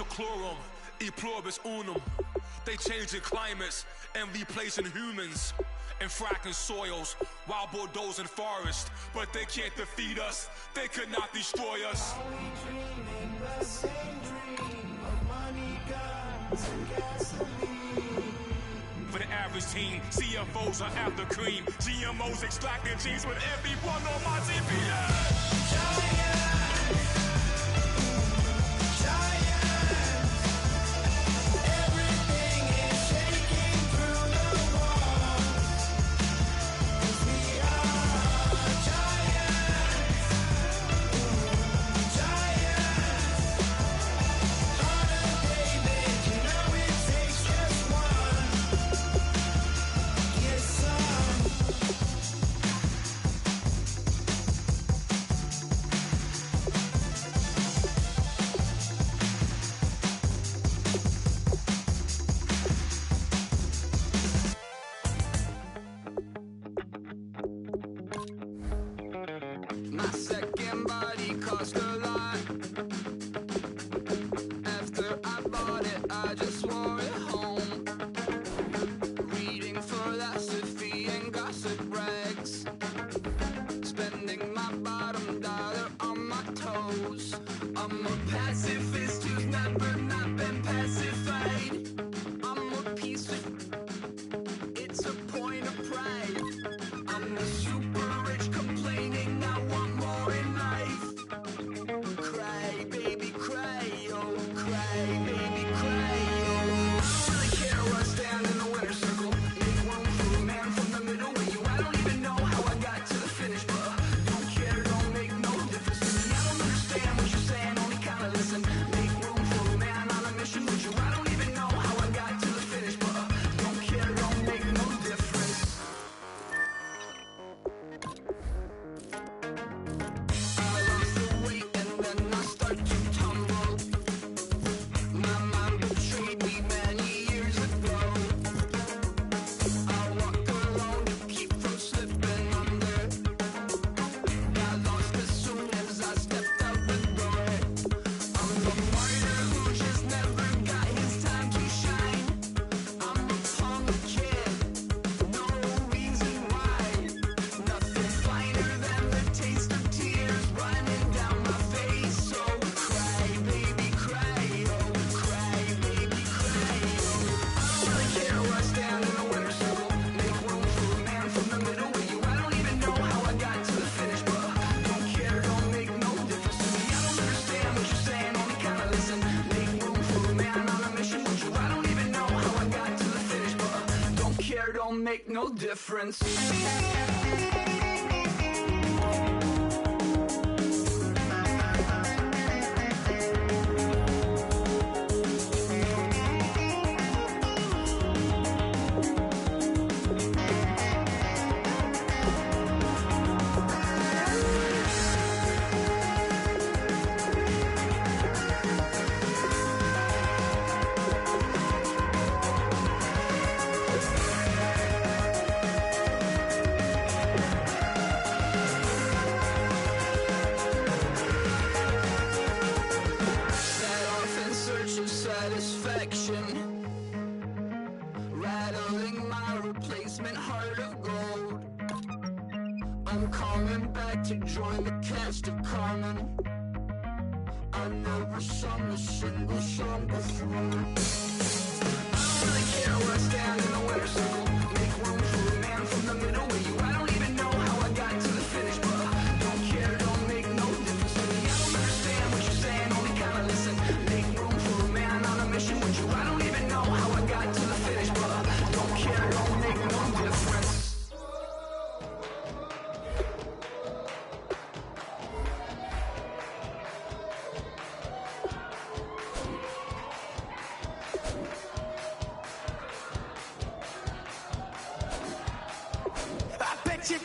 Chlorum, e pluribus unum. They changing climates and replacing humans and fracking soils while bulldozing forests. But they can't defeat us, they could not destroy us. Are we dreaming the same dream of money, guns, and gasoline? For the average team, CFOs are after cream. GMOs extracting genes with everyone on my TPS. My second body cost a lot. After I bought it, I just wore it home. Reading philosophy and gossip rags. Spending my bottom dollar on my toes. I'm a pacifist who's never not been pacified. I'm a piece of... It's a point of pride. I'm the super rich complaining I want more in life. Cry, baby, cry, oh, cry, baby, cry, oh. I don't really care where I stand in the winner's circle. Make room for a man from the middle with you. I don't even know how I got to the finish, but don't care, don't make no difference to me. I don't understand what you're saying, only kinda listen. Make room for a man on a mission with you. I don't even know how I got to the finish, but don't care, don't make no difference. I lost the weight and then I start to tumble. My mind betrayed me many years ago. I walk alone to keep from slipping under. Got lost as soon as I stepped out the door. I'm the martyr who just never got his time to shine. I'm a punk kid, no reason why. Nothing finer than the taste of tears running down my face. So cry, baby, cry, oh, cry, baby, cry, oh. I don't really care where I stand in the winner's circle. Make room for a man from the middle with you. I don't even know how I got to the finish, but don't care, don't make no difference to me. I don't understand what you're saying, only kinda listen. Make room for a man on a mission with you. I don't even know how I got to the finish, but don't care, don't make no difference. Set off in search of satisfaction, rattling my replacement heart of gold. I'm coming back to join the cast of Carmen. I never sung a single song before. I don't really care where I stand in the winner's circle. Make room for a man from the middle with you. I don't even know how I got to the finish, but don't care, don't make no difference to me. I don't understand what you're saying, only kinda listen. Make room for a man on a mission with you. I don't even know how I got to the finish, but don't care, don't make no difference. I bet you